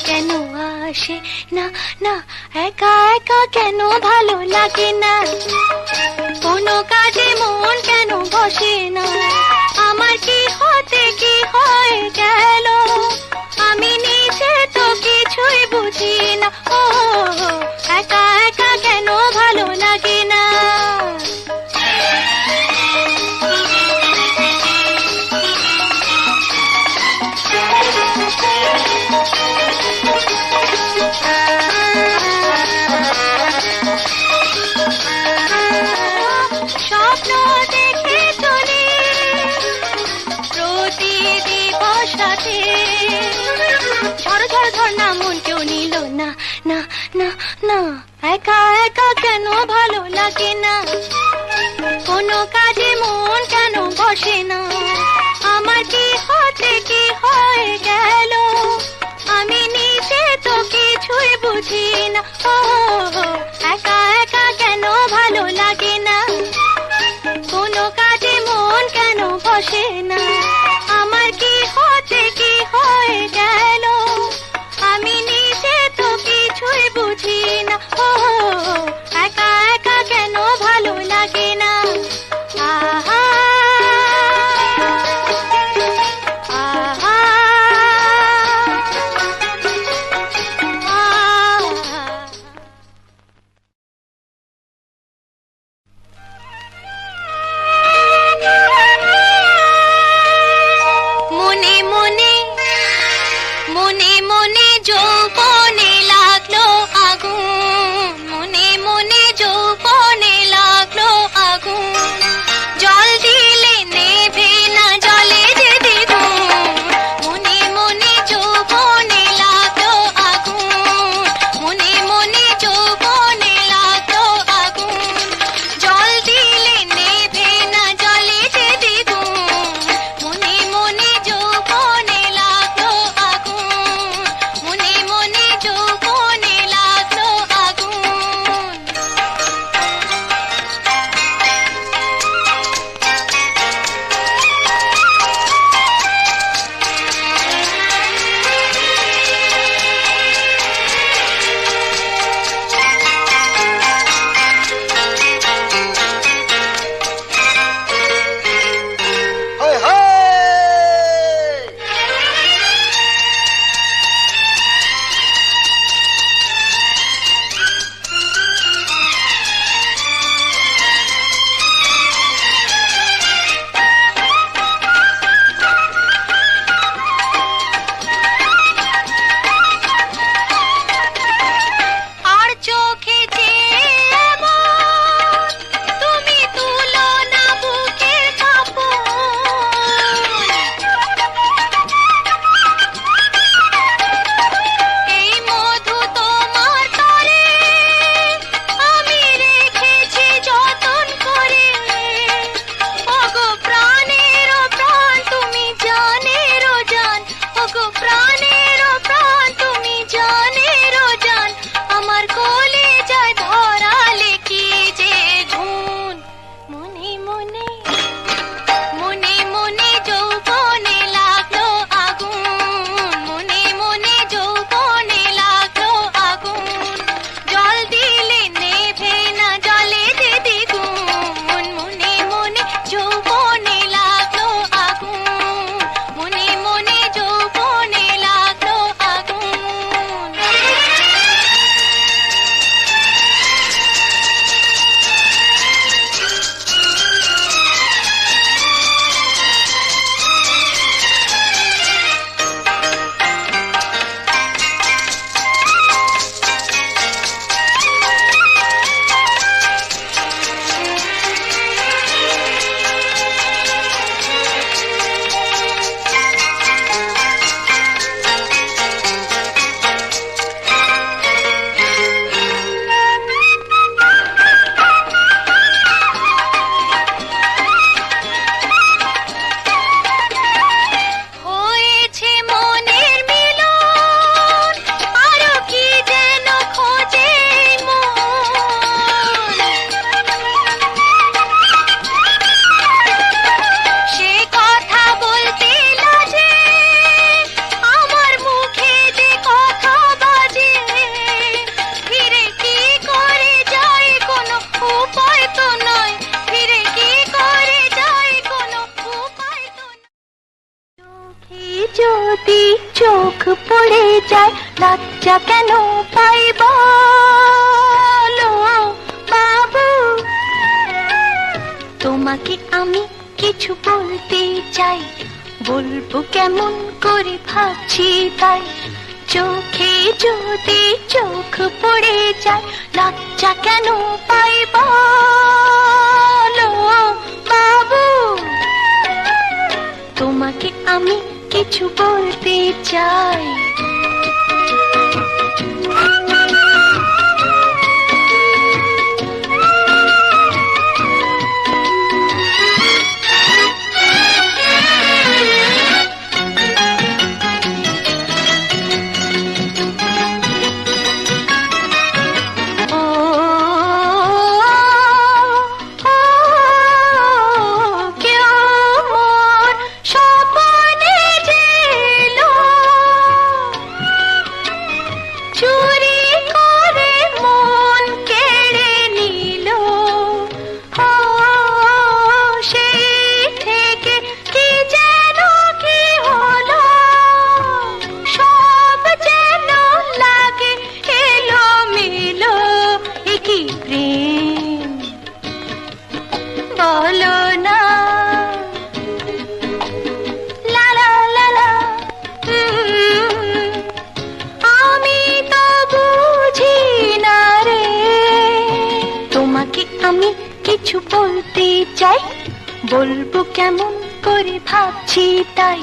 কেন আসে না না, একা একা কেন ভালো লাগে না, কোনো কাজে মন কেন বসে না, আমার কি হতে কি হয়ে গেল, আমি নিজে তো কিছুই বুঝি না। ও একা একা কেন ভালো লাগে না। স্বপ্ন দেখে চলি প্রতি দিবস রাতে, ঝড় ঝড় ঝর্ণা মন কেউ নিল না না না না, একা একা কেন ভালো লাগে না, কোনো কাজে মন কেন বসে না, আমার কি হতে কি হয়ে গেল, আমি নিজে তো কিছুই বুঝি না। ও একা একা কেন ভালো লাগে না, কোনো কাজে মন কেন বসে না, আমার কি হতে কি হয়ে গেল, আমি নিজে তো কিছুই বুঝি না। ও একা একা কেন ভালো লাগে না। আহা আহা লজ্জা কেন পাই বলো বাবু? তোমাকে আমি কিছু বলতে চাই, বলবো কেমন করে ভাবছি তাই। চোখে যদি চোখ পড়ে যায়, লজ্জা কেন পাই বলো বাবু? তোমাকে আমি কিছু বলতে চাই। আমি কিছু বলতে চাই, বলবো কেমন করে ভাবছি তাই।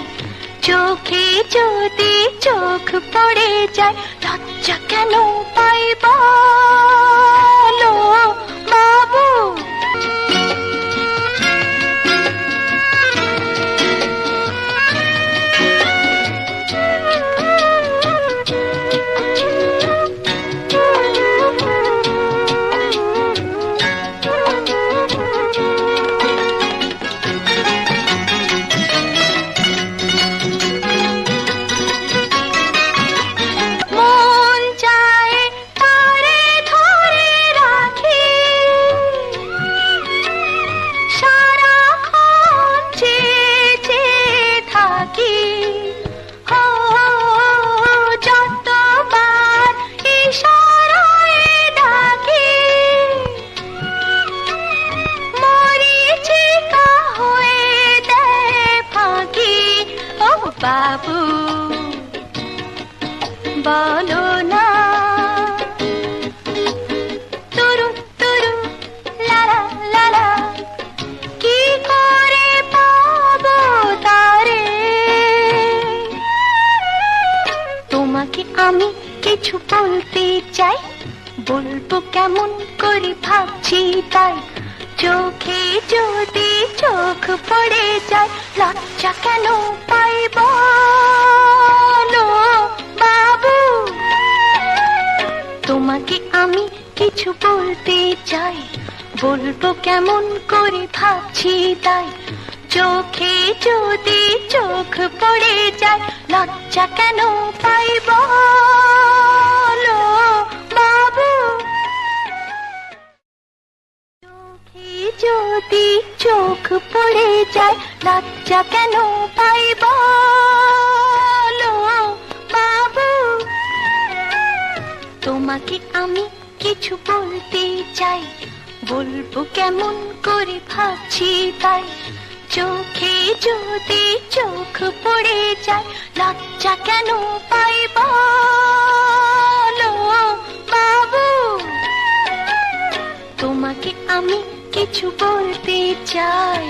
চোখে যদি চোখ পড়ে যায়, লজ্জা কেন পাই বলো বাবু? বাবু বলো না, তুরু তুরু লালা লালা, কি করে পাবো তারে? তোমাকে আমি কিছু বলতে চাই, বলবো কেমন করে ভাবছি তাই। চোখে যদি চোখ পড়ে যায়, লজ্জা কেন পাই বলো বাবু? তোমাকে আমি কিছু বলতে চাই, বলবো কেমন করে ভাবছি তাই। চোখে যদি চোখ পড়ে যায়, লজ্জা কেন পাই বলো বাবু? যদি চোখ পড়ে যায়, লজ্জা কেন পাই বলো বাবু? তোমাকে আমি কিছু বলতে চাই, বলবো কেমন করে ভাবছি তাই। চোখে যদি চোখ পড়ে যায়, লজ্জা কেন পাই বলো বাবু? তোমাকে আমি কিছু বলতে চাই।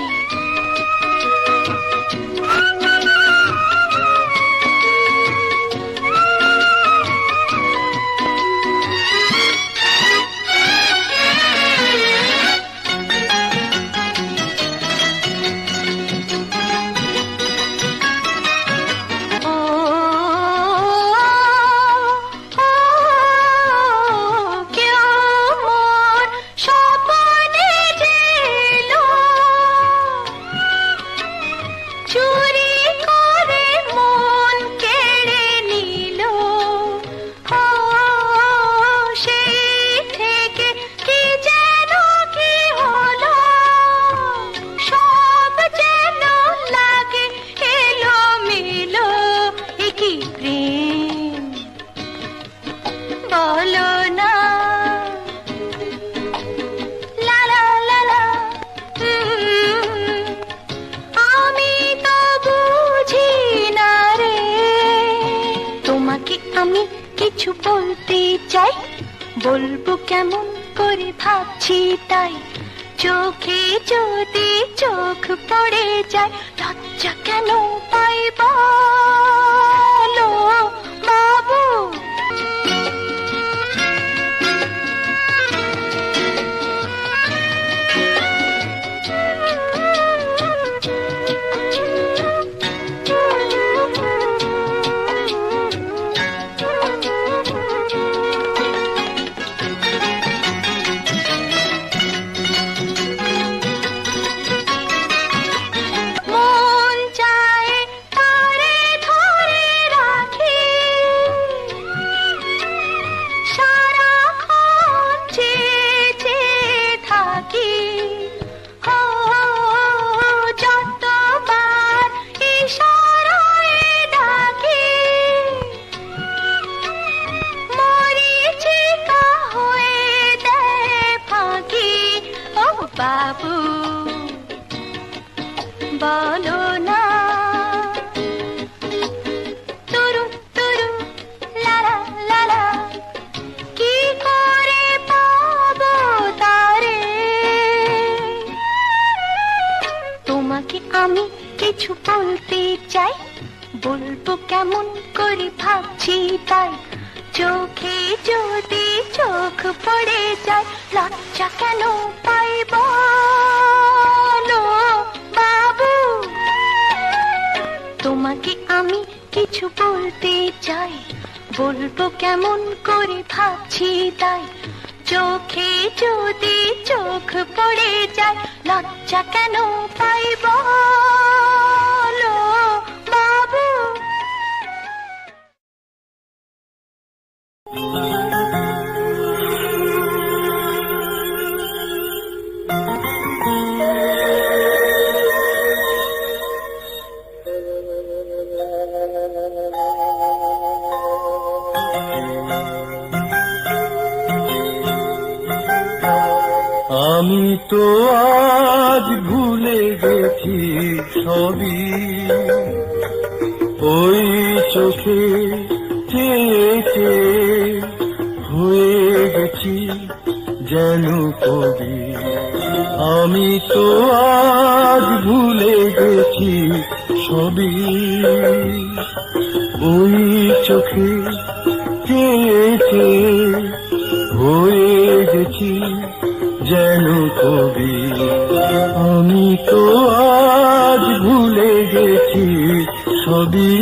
বলতে চাই, বলবো কেমন করে ভাবছি তাই। চোখে যদি চোখ পড়ে যায়, লজ্জা কেন পাই বলো বাবু। বাবু বলো না, তুরু তুরু লালা লালা, কি করে পাবো তারে। তোমাকে আমি কিছু বলতে চাই, বলবো কেমন করে ভাবছি তাই। চোখে যদি চোখ পড়ে যায়, লজ্জা কেন পাই বলো বাবু। তোমাকে আমি কিছু বলতে চাই, বলবো কেমন করে ভাবছি তাই। চোখে যদি চোখ পড়ে যায়, লজ্জা কেন পাই বলো বাবু। আমি তো আজ ভুলে গেছি সবই, ওই চোখে চেয়ে চেয়ে হয়ে গেছি যেন কবি। আমি তো আজ ভুলে গেছি সবই, ওই চোখে চেয়ে চেয়ে হয়ে গেছি যেন কবি। আমি তো আজ ভুলে গেছি সবই।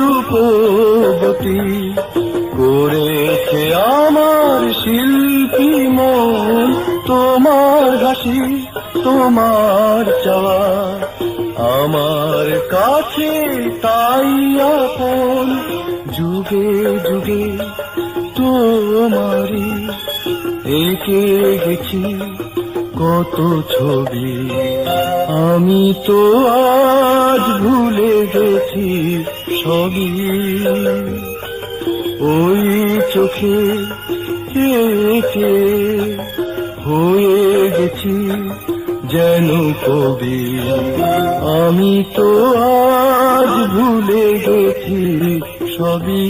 রূপবতী করেছে আমার শিল্পী মন। তোমার হাসি তোমার চাওয়া আমার কাছে তাই আপন। যুগে যুগে তোমারই এঁকে গেছি কত ছবি। আমি তো আজ ভুলে গেছি সবই, ওই চোখে চেয়ে হয়ে গেছি যেন কবি। আমি তো আজ ভুলে গেছি সবই।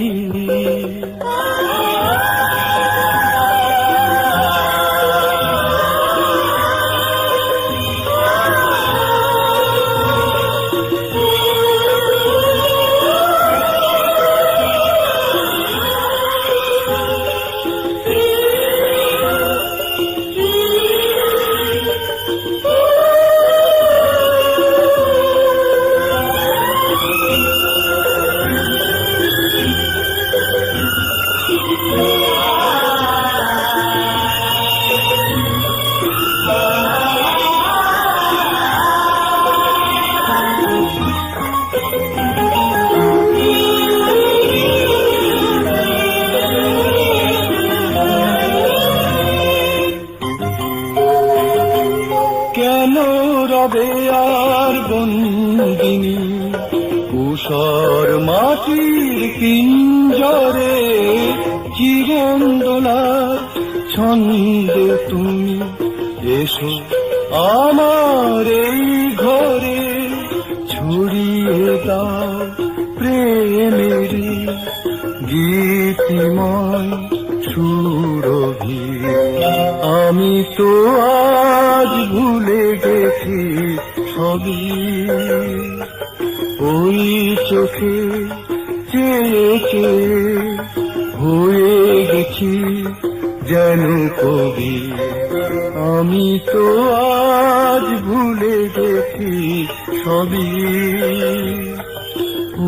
কেন রবে আর বন্দিনী উষর মাটির পিঞ্জরে জীবন দোলার ছন্দে তুমি এসো আমার এই ঘরে ছড়িয়ে দাও প্রেমেরই গীতিময় সুরভি আমি তো আজ ভুলে গেছি সবই ওই চোখে চেয়ে চেয়ে হয়ে গেছি যেন কবি আমি তো আজ ভুলে গেছি সবই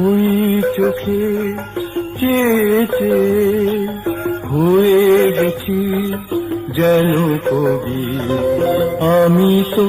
ওই চোখে চেয়ে চেয়ে হয়ে গেছি যেন কবি আমি তো